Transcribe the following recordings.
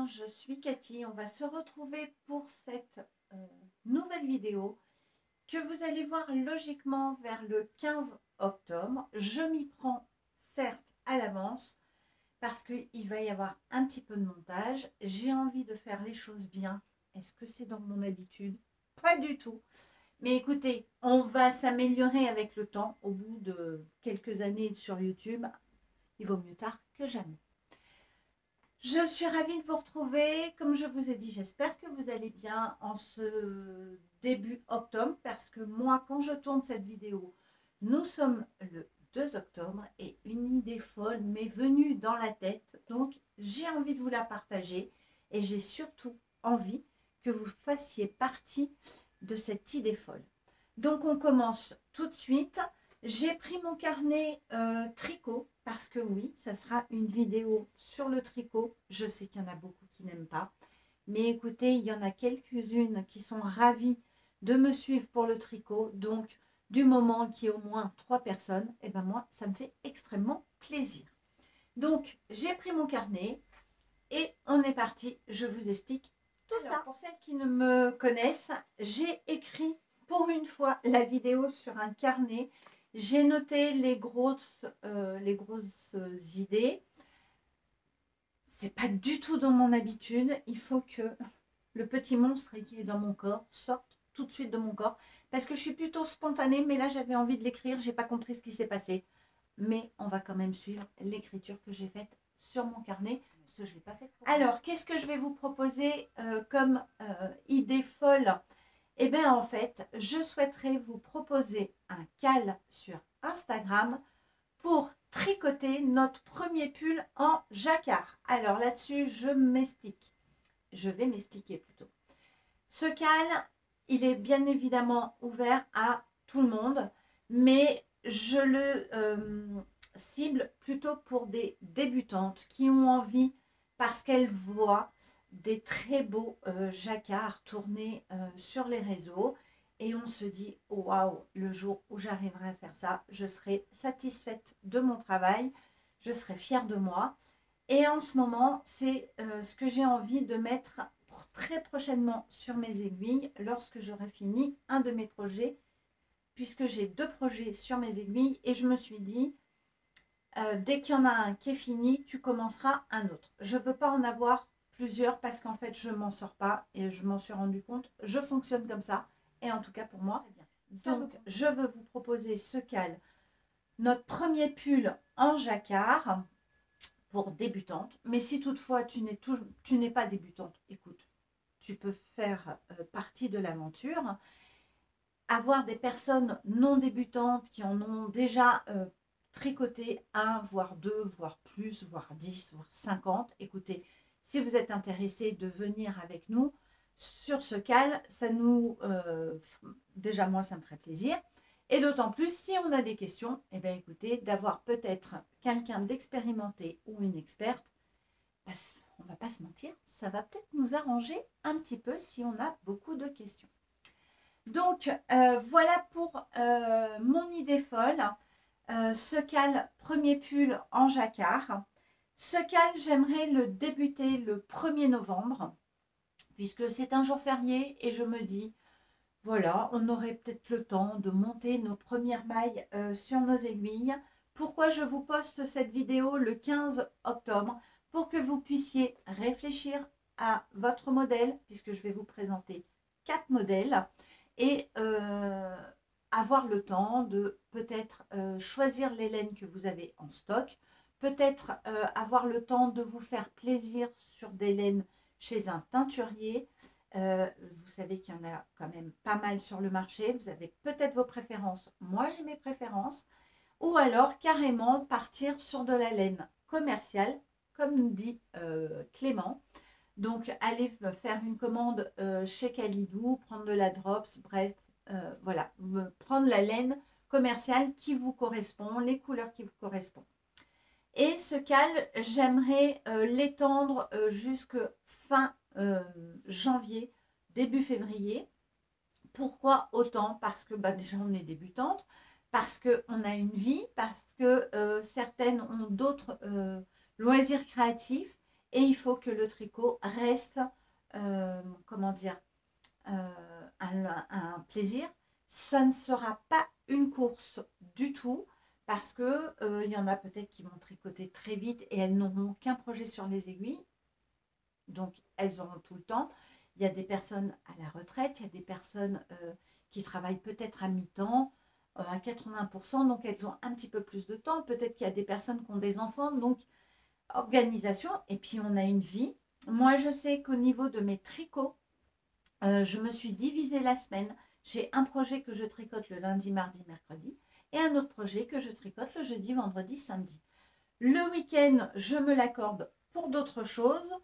je suis Cathy. On va se retrouver pour cette nouvelle vidéo que vous allez voir logiquement vers le 15 octobre. Je m'y prends certes à l'avance parce qu'il va y avoir un petit peu de montage. J'ai envie de faire les choses bien. Est-ce que c'est dans mon habitude? Pas du tout. Mais écoutez, on va s'améliorer avec le temps. Au bout de quelques années sur YouTube, il vaut mieux tard que jamais. Je suis ravie de vous retrouver. Comme je vous ai dit, j'espère que vous allez bien en ce début octobre parce que moi, quand je tourne cette vidéo, nous sommes le 2 octobre et une idée folle m'est venue dans la tête. Donc, j'ai envie de vous la partager et j'ai surtout envie que vous fassiez partie de cette idée folle. Donc, on commence tout de suite. J'ai pris mon carnet tricot parce que oui, ça sera une vidéo sur le tricot. Je sais qu'il y en a beaucoup qui n'aiment pas. Mais écoutez, il y en a quelques-unes qui sont ravies de me suivre pour le tricot. Donc, du moment qu'il y a au moins 3 personnes, et ben moi, ça me fait extrêmement plaisir. Donc, j'ai pris mon carnet et on est parti. Je vous explique tout ça. Pour celles qui ne me connaissent, j'ai écrit pour une fois la vidéo sur un carnet. J'ai noté les grosses idées. C'est pas du tout dans mon habitude. Il faut que le petit monstre qui est dans mon corps sorte tout de suite de mon corps. Parce que je suis plutôt spontanée, mais là j'avais envie de l'écrire. J'ai pas compris ce qui s'est passé. Mais on va quand même suivre l'écriture que j'ai faite sur mon carnet. Parce que je l'ai pas faite pour Alors, qu'est-ce que je vais vous proposer comme idée folle? Eh bien, en fait, je souhaiterais vous proposer un cal sur Instagram pour tricoter notre premier pull en jacquard. Alors là-dessus, je m'explique. Je vais m'expliquer plutôt. Ce cal, il est bien évidemment ouvert à tout le monde, mais je le cible plutôt pour des débutantes qui ont envie, parce qu'elles voient des très beaux jacquards tournés sur les réseaux et on se dit waouh, le jour où j'arriverai à faire ça, je serai satisfaite de mon travail, je serai fière de moi. Et en ce moment, c'est ce que j'ai envie de mettre très prochainement sur mes aiguilles lorsque j'aurai fini un de mes projets, puisque j'ai 2 projets sur mes aiguilles et je me suis dit dès qu'il y en a un qui est fini, tu commenceras un autre. Je ne veux pas en avoir plusieurs parce qu'en fait, je ne m'en sors pas et je m'en suis rendu compte. Je fonctionne comme ça et en tout cas pour moi. Donc, je veux vous proposer ce cal, notre premier pull en jacquard pour débutante. Mais si toutefois tu n'es pas débutante, écoute, tu peux faire partie de l'aventure. Avoir des personnes non débutantes qui en ont déjà tricoter 1, voire 2, voire plus, voire 10, voire 50. Écoutez, si vous êtes intéressé de venir avec nous sur ce cal, ça nous, déjà moi ça me ferait plaisir. Et d'autant plus si on a des questions, et bien écoutez, d'avoir peut-être quelqu'un d'expérimenté ou une experte, bah, on ne va pas se mentir, ça va peut-être nous arranger un petit peu si on a beaucoup de questions. Donc voilà pour mon idée folle. Ce cal premier pull en jacquard. Ce cal, j'aimerais le débuter le 1er novembre, puisque c'est un jour férié et je me dis, voilà, on aurait peut-être le temps de monter nos premières mailles sur nos aiguilles. Pourquoi je vous poste cette vidéo le 15 octobre? Pour que vous puissiez réfléchir à votre modèle, puisque je vais vous présenter 4 modèles, et avoir le temps de peut-être choisir les laines que vous avez en stock, peut-être avoir le temps de vous faire plaisir sur des laines chez un teinturier. Vous savez qu'il y en a quand même pas mal sur le marché. Vous avez peut-être vos préférences. Moi, j'ai mes préférences. Ou alors, carrément, partir sur de la laine commerciale, comme dit Clément. Donc, aller faire une commande chez Calidou, prendre de la drops, bref, voilà, prendre la laine commerciale qui vous correspond, les couleurs qui vous correspondent. Et ce cal, j'aimerais l'étendre jusque fin janvier, début février. Pourquoi autant? Parce que déjà on est débutante, parce qu'on a une vie, parce que certaines ont d'autres loisirs créatifs et il faut que le tricot reste, comment dire, un plaisir. Ça ne sera pas une course du tout parce que il y en a peut-être qui vont tricoter très vite et elles n'auront qu'un projet sur les aiguilles. Donc, elles auront tout le temps. Il y a des personnes à la retraite, il y a des personnes qui travaillent peut-être à mi-temps, à 80%, donc elles ont un petit peu plus de temps. Peut-être qu'il y a des personnes qui ont des enfants, donc organisation. Et puis, on a une vie. Moi, je sais qu'au niveau de mes tricots, je me suis divisé la semaine. J'ai un projet que je tricote le lundi, mardi, mercredi et un autre projet que je tricote le jeudi, vendredi, samedi. Le week-end, je me l'accorde pour d'autres choses.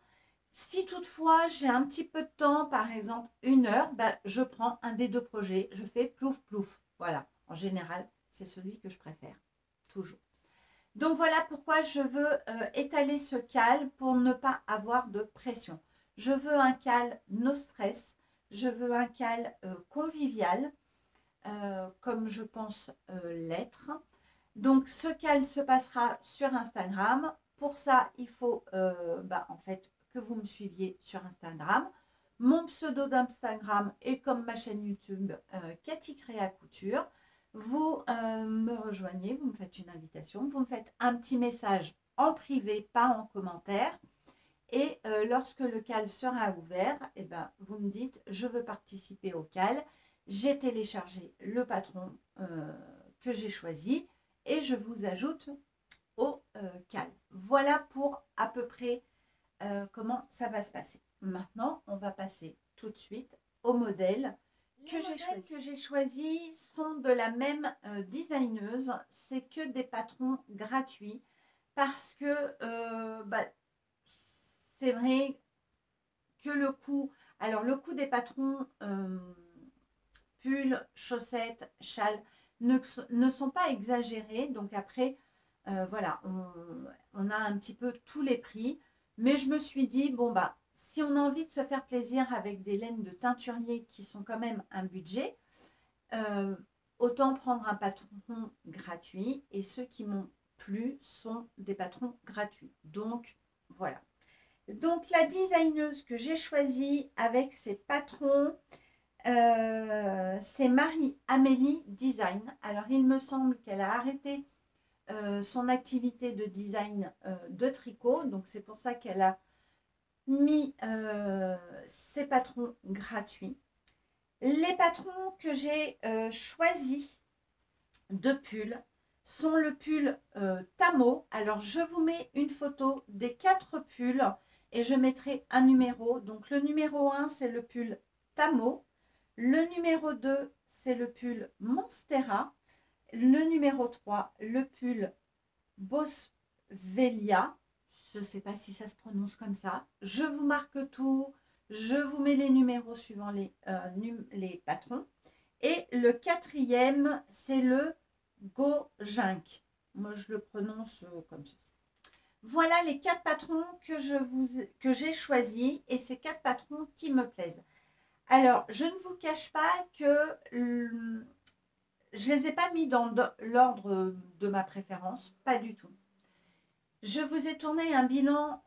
Si toutefois j'ai un petit peu de temps, par exemple 1 heure, ben, je prends un des 2 projets, je fais plouf plouf. Voilà, en général, c'est celui que je préfère, toujours. Donc voilà pourquoi je veux étaler ce cal pour ne pas avoir de pression. Je veux un cal no stress, je veux un cal convivial, comme je pense l'être. Donc ce cal se passera sur Instagram. Pour ça, il faut en fait que vous me suiviez sur Instagram. Mon pseudo d'Instagram est comme ma chaîne YouTube Cathy Créa Couture. Vous me rejoignez, vous me faites une invitation, vous me faites un petit message en privé, pas en commentaire. Et lorsque le cal sera ouvert, eh ben, vous me dites je veux participer au cal. J'ai téléchargé le patron que j'ai choisi et je vous ajoute au cal. Voilà pour à peu près comment ça va se passer. Maintenant, on va passer tout de suite au modèle que j'ai choisi. Sont de la même designeuse. C'est que des patrons gratuits parce que c'est vrai que le coût, alors le coût des patrons pulls, chaussettes, châles ne sont pas exagérés. Donc après, voilà, on a un petit peu tous les prix. Mais je me suis dit, bon, bah, si on a envie de se faire plaisir avec des laines de teinturier qui sont quand même un budget, euh, autant prendre un patron gratuit. Et ceux qui m'ont plu sont des patrons gratuits. Donc, voilà. Donc, la designeuse que j'ai choisie avec ses patrons, c'est Marie-Amélie Design. Alors, il me semble qu'elle a arrêté son activité de design de tricot. Donc, c'est pour ça qu'elle a mis ses patrons gratuits. Les patrons que j'ai choisis de pull sont le pull Tamo. Alors, je vous mets une photo des 4 pulls et je mettrai un numéro. Donc, le numéro 1, c'est le pull Tamo. Le numéro 2, c'est le pull Monstera. Le numéro 3, le pull Boswellia. Je ne sais pas si ça se prononce comme ça. Je vous marque tout. Je vous mets les numéros suivant les patrons. Et le 4e, c'est le Gojink. Moi, je le prononce comme ceci. Voilà les 4 patrons que j'ai choisis et ces 4 patrons qui me plaisent. Alors, je ne vous cache pas que je ne les ai pas mis dans l'ordre de ma préférence, pas du tout. Je vous ai tourné un bilan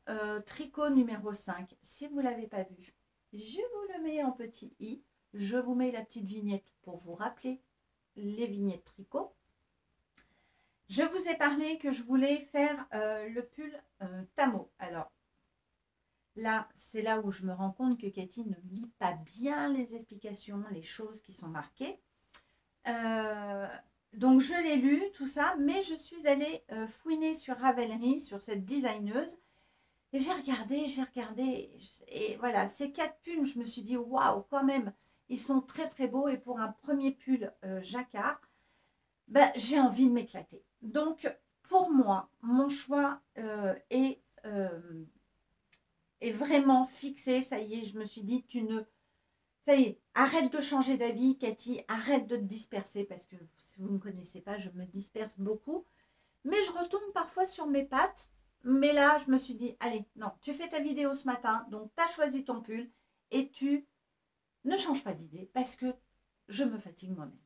tricot numéro 5. Si vous ne l'avez pas vu, je vous le mets en petit i. Je vous mets la petite vignette pour vous rappeler les vignettes tricot. Je vous ai parlé que je voulais faire le pull Tamo. Alors, là, c'est là où je me rends compte que Cathy ne lit pas bien les explications, les choses qui sont marquées. Donc, je l'ai lu, tout ça, mais je suis allée fouiner sur Ravelry, sur cette designeuse. Et j'ai regardé. Et voilà, ces 4 pulls, je me suis dit, waouh, quand même, ils sont très, très beaux. Et pour un premier pull jacquard, ben, j'ai envie de m'éclater. Donc, pour moi, mon choix est vraiment fixé. Ça y est, je me suis dit, ça y est, arrête de changer d'avis, Cathy, arrête de te disperser, parce que si vous ne me connaissez pas, je me disperse beaucoup. Mais je retombe parfois sur mes pattes. Mais là, je me suis dit, allez, non, tu fais ta vidéo ce matin, donc tu as choisi ton pull et tu ne changes pas d'idée parce que je me fatigue moi-même.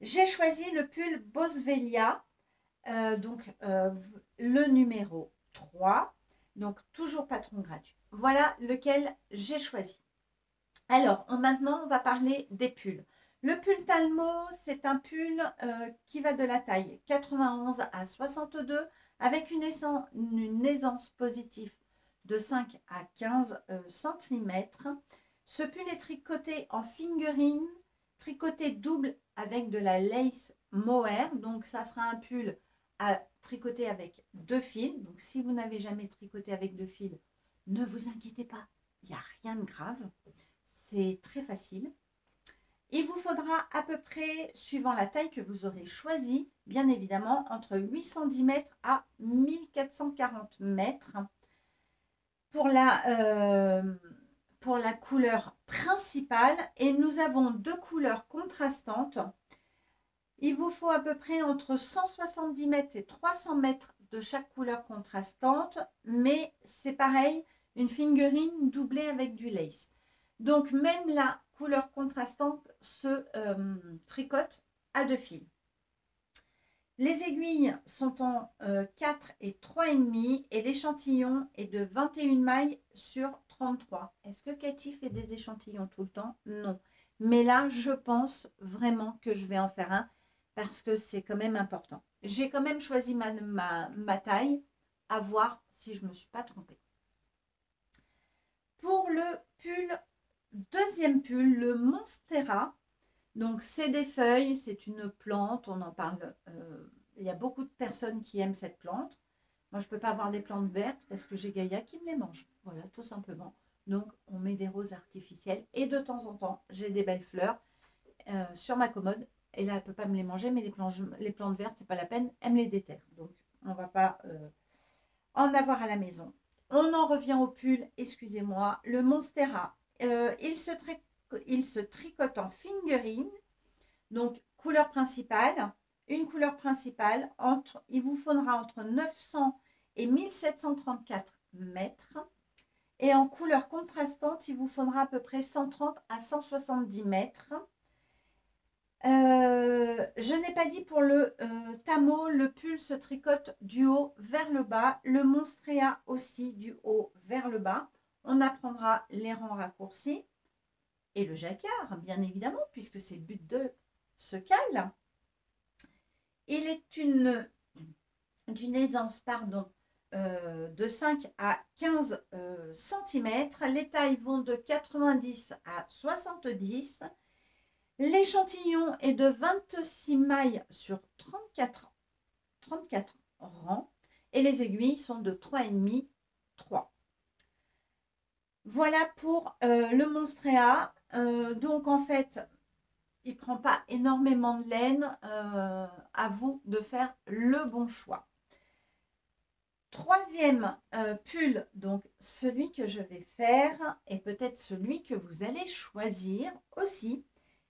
J'ai choisi le pull Boswellia, le numéro 3. Donc, toujours patron gratuit. Voilà lequel j'ai choisi. Alors, maintenant, on va parler des pulls. Le pull Talmo, c'est un pull qui va de la taille 91 à 62 avec une aisance positive de 5 à 15 cm. Ce pull est tricoté en fingering, tricoté double avec de la lace mohair. Donc, ça sera un pull à tricoter avec 2 fils. Donc, si vous n'avez jamais tricoté avec 2 fils, ne vous inquiétez pas, il n'y a rien de grave. C'est très facile. Il vous faudra à peu près, suivant la taille que vous aurez choisie, bien évidemment, entre 810 mètres à 1440 mètres pour la couleur principale. Et nous avons 2 couleurs contrastantes. Il vous faut à peu près entre 170 mètres et 300 mètres de chaque couleur contrastante, mais c'est pareil, une fingering doublée avec du lace. Donc, même la couleur contrastante se tricote à 2 fils. Les aiguilles sont en 4 et 3,5 et l'échantillon est de 21 mailles sur 33. Est-ce que Cathy fait des échantillons tout le temps? Non. Mais là, je pense vraiment que je vais en faire un parce que c'est quand même important. J'ai quand même choisi ma taille, à voir si je ne me suis pas trompée. Pour le pull, deuxième pull, le Monstera. Donc, c'est des feuilles, c'est une plante, on en parle. Il y a beaucoup de personnes qui aiment cette plante. Moi, je ne peux pas avoir des plantes vertes parce que j'ai Gaïa qui me les mange. Voilà, tout simplement. Donc, on met des roses artificielles et de temps en temps, j'ai des belles fleurs sur ma commode. Et là, elle ne peut pas me les manger, mais les plantes vertes, c'est pas la peine, elle me les déterre. Donc, on ne va pas en avoir à la maison. On en revient au pull, excusez-moi. Le Monstera, il se tricote en fingering. Donc, couleur principale, une couleur principale, il vous faudra entre 900 et 1734 mètres. Et en couleur contrastante, il vous faudra à peu près 130 à 170 mètres. Je n'ai pas dit pour le Tamo, le pull se tricote du haut vers le bas. Le Monstrea aussi du haut vers le bas. On apprendra les rangs raccourcis et le jacquard, bien évidemment, puisque c'est le but de ce cale. Il est d'une aisance de 5 à 15 cm. Les tailles vont de 90 à 70. L'échantillon est de 26 mailles sur 34 rangs et les aiguilles sont de 3,5, 3. Voilà pour le Monstrea. Donc en fait, il ne prend pas énormément de laine. À vous de faire le bon choix. Troisième pull, donc celui que je vais faire et peut-être celui que vous allez choisir aussi,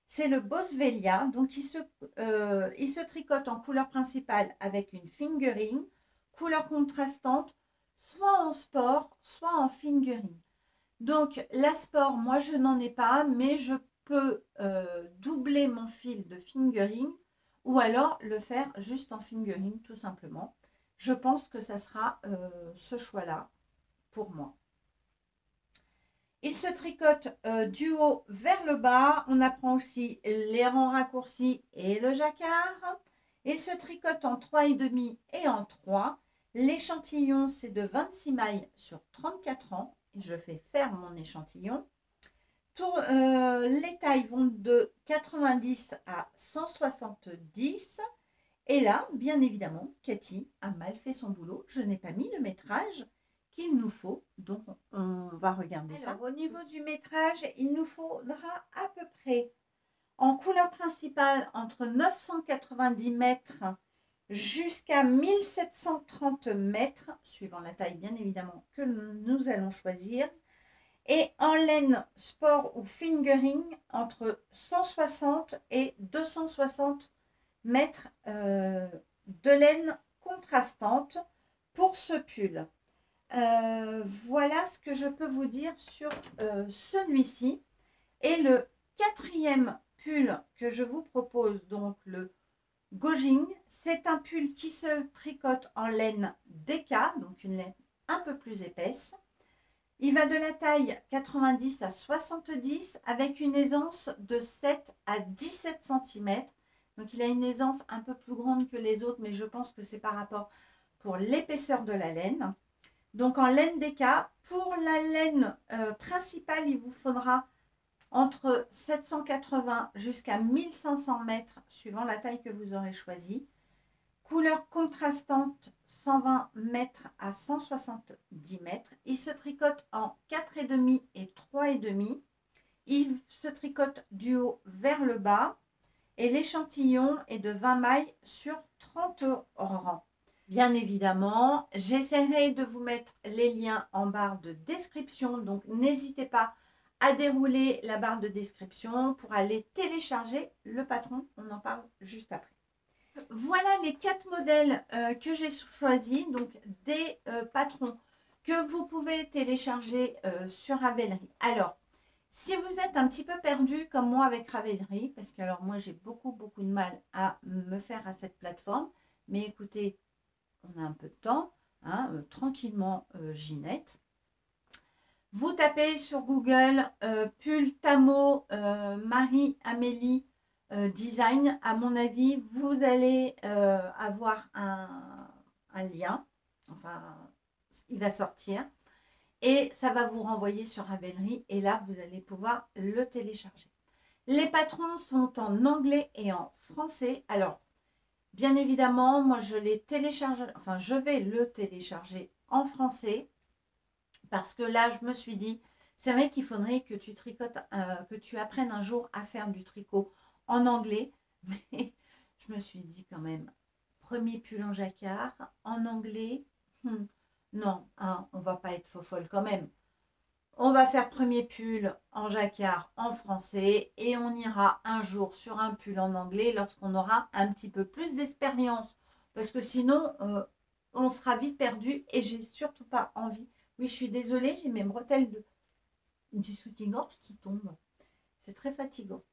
c'est le Boswellia. Donc il se tricote en couleur principale avec une fingering, couleur contrastante, soit en sport, soit en fingering. Donc la sport, moi je n'en ai pas, mais je peux doubler mon fil de fingering ou alors le faire juste en fingering tout simplement. Je pense que ça sera ce choix-là pour moi. Il se tricote du haut vers le bas. On apprend aussi les rangs raccourcis et le jacquard. Il se tricote en 3,5 et en 3. L'échantillon, c'est de 26 mailles sur 34 ans. Et je fais faire mon échantillon. Les tailles vont de 90 à 170. Et là, bien évidemment, Cathy a mal fait son boulot. Je n'ai pas mis le métrage qu'il nous faut. Donc, on va regarder ça. Alors, au niveau du métrage, il nous faudra à peu près, en couleur principale, entre 990 mètres jusqu'à 1730 mètres, suivant la taille, bien évidemment, que nous allons choisir. Et en laine sport ou fingering, entre 160 et 260 mètres de laine contrastante pour ce pull. Voilà ce que je peux vous dire sur celui-ci. Et le quatrième pull que je vous propose, donc le Gojing, c'est un pull qui se tricote en laine DK, donc une laine un peu plus épaisse. Il va de la taille 90 à 70 avec une aisance de 7 à 17 cm. Donc il a une aisance un peu plus grande que les autres, mais je pense que c'est par rapport pour l'épaisseur de la laine. Donc en laine DK, pour la laine principale, il vous faudra entre 780 jusqu'à 1500 mètres suivant la taille que vous aurez choisie. Couleur contrastante 120 mètres à 170 mètres. Il se tricote en 4,5 et 3,5. Il se tricote du haut vers le bas. Et l'échantillon est de 20 mailles sur 30 rangs. Bien évidemment, j'essaierai de vous mettre les liens en barre de description. Donc, n'hésitez pas à dérouler la barre de description pour aller télécharger le patron. On en parle juste après. Voilà les 4 modèles que j'ai choisis. Donc, des patrons que vous pouvez télécharger sur Ravelry. Alors, si vous êtes un petit peu perdu comme moi avec Ravelry, parce que alors moi j'ai beaucoup de mal à me faire à cette plateforme, mais écoutez, on a un peu de temps, hein, tranquillement Ginette. Vous tapez sur Google pull Tamo Marie-Amélie design. À mon avis, vous allez avoir un lien, enfin il va sortir. Et ça va vous renvoyer sur Ravelry et là, vous allez pouvoir le télécharger. Les patrons sont en anglais et en français. Alors, bien évidemment, moi, je les télécharge, enfin, je vais le télécharger en français parce que là, je me suis dit, c'est vrai qu'il faudrait que tu tricotes, que tu apprennes un jour à faire du tricot en anglais. Mais je me suis dit quand même, premier pull en jacquard, en anglais, non, hein, on va pas être fofolle quand même. On va faire premier pull en jacquard en français et on ira un jour sur un pull en anglais lorsqu'on aura un petit peu plus d'expérience. Parce que sinon, on sera vite perdu et j'ai surtout pas envie. Oui, je suis désolée, j'ai mes bretelles du soutien-gorge qui tombent. C'est très fatigant.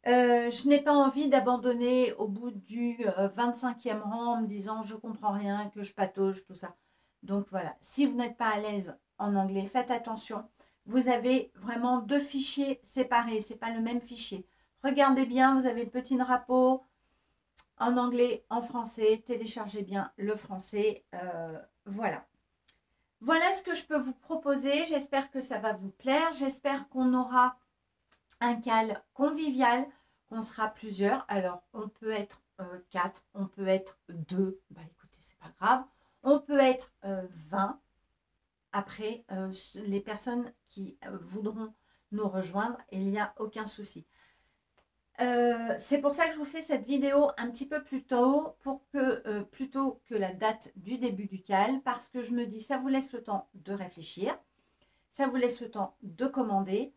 Je n'ai pas envie d'abandonner au bout du 25e rang en me disant je comprends rien, que je patauge, tout ça. Donc voilà, si vous n'êtes pas à l'aise en anglais, faites attention. Vous avez vraiment 2 fichiers séparés, ce n'est pas le même fichier. Regardez bien, vous avez le petit drapeau en anglais, en français. Téléchargez bien le français. Voilà. Voilà ce que je peux vous proposer. J'espère que ça va vous plaire. J'espère qu'on aura un cal convivial, qu'on sera plusieurs. Alors, on peut être 4, on peut être 2. Bah écoutez, c'est pas grave. On peut être 20. Après, les personnes qui voudront nous rejoindre, il n'y a aucun souci. C'est pour ça que je vous fais cette vidéo un petit peu plus tôt, plutôt que la date du début du cal, parce que je me dis, ça vous laisse le temps de réfléchir, ça vous laisse le temps de commander,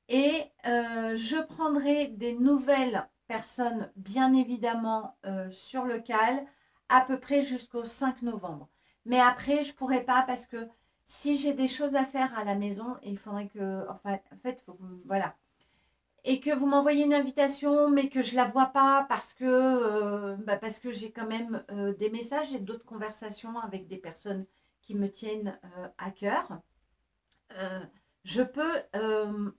et je prendrai des nouvelles personnes, bien évidemment, sur le cal, à peu près jusqu'au 5 novembre. Mais après, je ne pourrai pas parce que si j'ai des choses à faire à la maison, il faudrait que, enfin, en fait, faut que, voilà. Et que vous m'envoyez une invitation, mais que je ne la vois pas parce que j'ai quand même des messages et d'autres conversations avec des personnes qui me tiennent à cœur. Je peux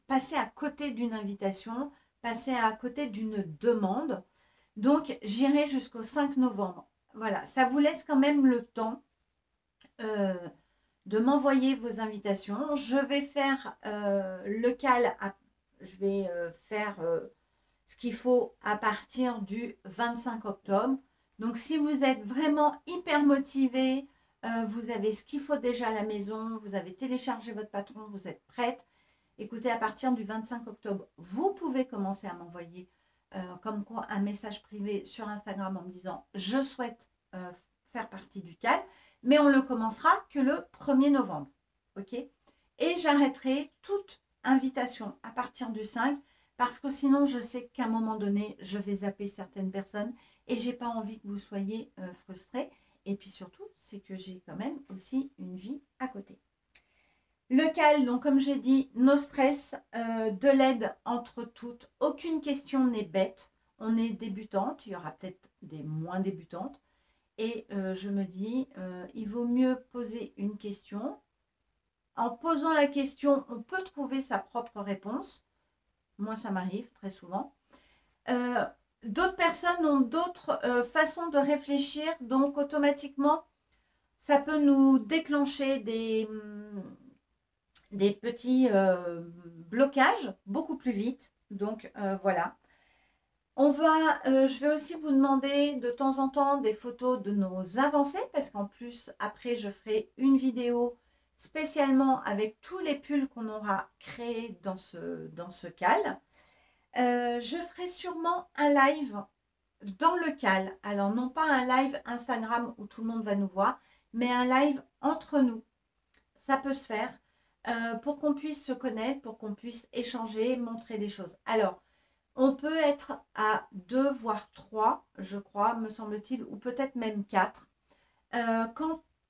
passer à côté d'une invitation, passer à côté d'une demande. Donc, j'irai jusqu'au 5 novembre. Voilà, ça vous laisse quand même le temps de m'envoyer vos invitations. Je vais faire le cal, je vais faire ce qu'il faut à partir du 25 octobre. Donc, si vous êtes vraiment hyper motivé, vous avez ce qu'il faut déjà à la maison, vous avez téléchargé votre patron, vous êtes prête. Écoutez, à partir du 25 octobre, vous pouvez commencer à m'envoyer comme quoi un message privé sur Instagram en me disant « Je souhaite faire partie du cal », mais on ne le commencera que le 1er novembre. Ok ? Et j'arrêterai toute invitation à partir du 5 parce que sinon, je sais qu'à un moment donné, je vais zapper certaines personnes et je n'ai pas envie que vous soyez frustrés. Et puis surtout, c'est que j'ai quand même aussi une vie à côté. Le cal, donc comme j'ai dit, no stress, de l'aide entre toutes. Aucune question n'est bête. On est débutante, il y aura peut-être des moins débutantes. Et je me dis, il vaut mieux poser une question en posant la question, on peut trouver sa propre réponse. Moi, ça m'arrive très souvent. D'autres personnes ont d'autres façons de réfléchir, donc automatiquement, ça peut nous déclencher des petits blocages beaucoup plus vite. Donc voilà. Je vais aussi vous demander de temps en temps des photos de nos avancées parce qu'en plus, après, je ferai une vidéo spécialement avec tous les pulls qu'on aura créés dans ce cal. Je ferai sûrement un live dans le cal. Alors, non pas un live Instagram où tout le monde va nous voir, mais un live entre nous. Ça peut se faire pour qu'on puisse se connaître, pour qu'on puisse échanger, montrer des choses. Alors, on peut être à 2 voire 3, je crois, me semble-t-il, ou peut-être même 4.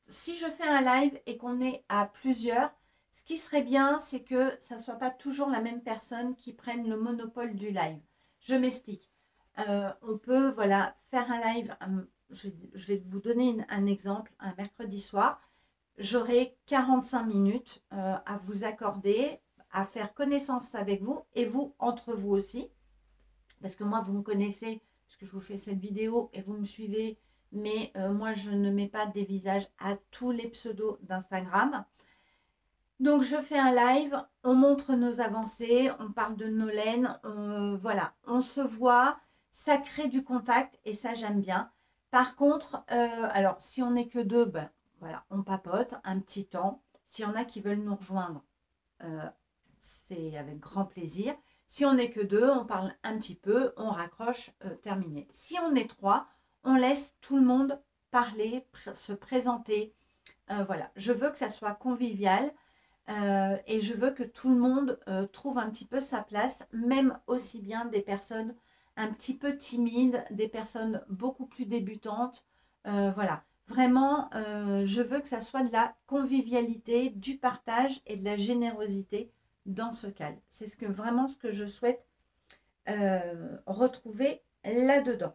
Si je fais un live et qu'on est à plusieurs, ce qui serait bien, c'est que ça ne soit pas toujours la même personne qui prenne le monopole du live. Je m'explique. On peut voilà, faire un live, je vais vous donner un exemple, un mercredi soir. J'aurai 45 minutes à vous accorder, à faire connaissance avec vous et vous, entre vous aussi. Parce que moi, vous me connaissez, parce que je vous fais cette vidéo et vous me suivez, mais moi, je ne mets pas des visages à tous les pseudos d'Instagram. Donc, je fais un live, on montre nos avancées, on parle de nos laines, voilà, on se voit, ça crée du contact et ça, j'aime bien. Par contre, alors, si on n'est que deux, ben, voilà, on papote un petit temps. S'il y en a qui veulent nous rejoindre, c'est avec grand plaisir. Si on n'est que deux, on parle un petit peu, on raccroche, terminé. Si on est trois, on laisse tout le monde parler, se présenter. Voilà, je veux que ça soit convivial et je veux que tout le monde trouve un petit peu sa place, même aussi bien des personnes un petit peu timides, des personnes beaucoup plus débutantes. Voilà, vraiment, je veux que ça soit de la convivialité, du partage et de la générosité dans ce cal. C'est vraiment ce que je souhaite retrouver là-dedans.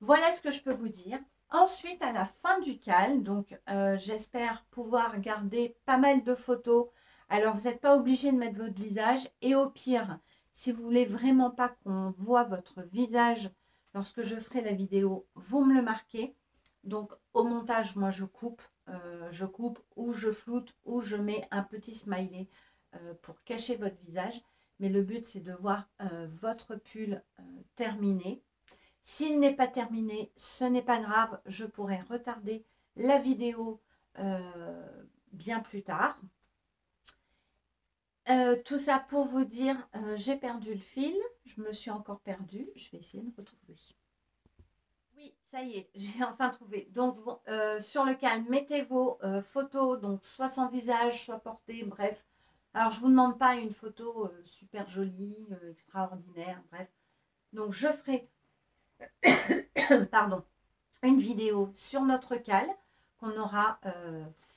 Voilà ce que je peux vous dire. Ensuite, à la fin du cal, donc j'espère pouvoir garder pas mal de photos. Alors, vous n'êtes pas obligé de mettre votre visage. Et au pire, si vous voulez vraiment pas qu'on voit votre visage lorsque je ferai la vidéo, vous me le marquez. Donc, au montage, moi, je coupe ou je floute ou je mets un petit smiley pour cacher votre visage. Mais le but, c'est de voir votre pull terminé. S'il n'est pas terminé, ce n'est pas grave, je pourrai retarder la vidéo bien plus tard. Tout ça pour vous dire, j'ai perdu le fil, je me suis encore perdue, je vais essayer de retrouver. Oui, ça y est, j'ai enfin trouvé. Donc, sur le cal, mettez vos photos, donc soit sans visage, soit portée, bref. Alors, je ne vous demande pas une photo super jolie, extraordinaire, bref. Donc, je ferai pardon, une vidéo sur notre cal qu'on aura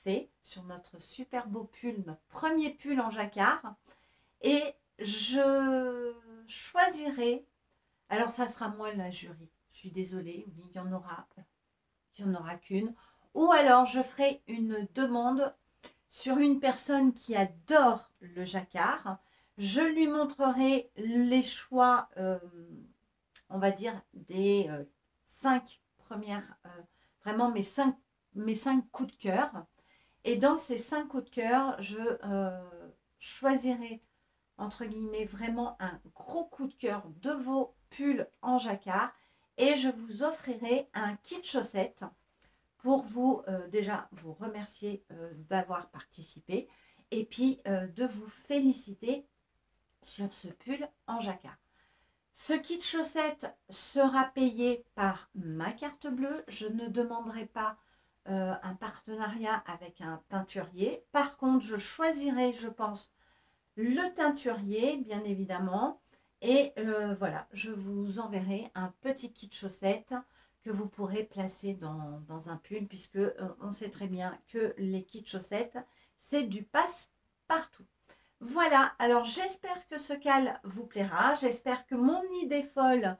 fait sur notre super beau pull, notre premier pull en jacquard. Et je choisirai, alors ça sera moi la jury, je suis désolée, oui, il y en aura qu'une. Ou alors je ferai une demande sur une personne qui adore le jacquard. Je lui montrerai les choix, on va dire, des 5 premières, vraiment mes cinq coups de cœur. Et dans ces 5 coups de cœur, je choisirai, entre guillemets, vraiment un gros coup de cœur de vos pulls en jacquard. Et je vous offrirai un kit chaussettes pour vous, déjà, vous remercier d'avoir participé. Et puis, de vous féliciter sur ce pull en jacquard. Ce kit chaussettes sera payé par ma carte bleue. Je ne demanderai pas un partenariat avec un teinturier. Par contre, je choisirai, je pense, le teinturier, bien évidemment. Et voilà, je vous enverrai un petit kit chaussettes que vous pourrez placer dans un pull, puisque on sait très bien que les kits chaussettes, c'est du passe-partout. Voilà, alors j'espère que ce cal vous plaira, j'espère que mon idée folle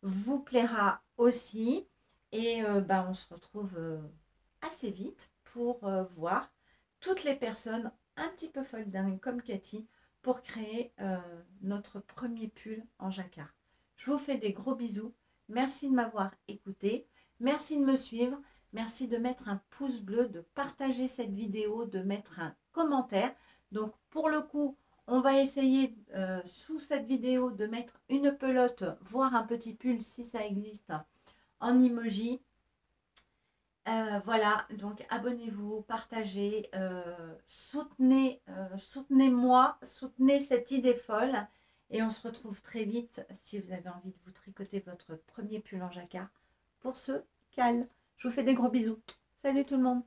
vous plaira aussi. Et on se retrouve assez vite pour voir toutes les personnes un petit peu folles dingues comme Cathy pour créer notre premier pull en jacquard. Je vous fais des gros bisous. Merci de m'avoir écouté. Merci de me suivre. Merci de mettre un pouce bleu, de partager cette vidéo, de mettre un commentaire. Donc, pour le coup, on va essayer sous cette vidéo de mettre une pelote, voire un petit pull si ça existe, en emoji. Voilà, donc abonnez-vous, partagez, soutenez-moi, soutenez cette idée folle. Et on se retrouve très vite si vous avez envie de vous tricoter votre premier pull en jacquard pour ce cal. Je vous fais des gros bisous. Salut tout le monde!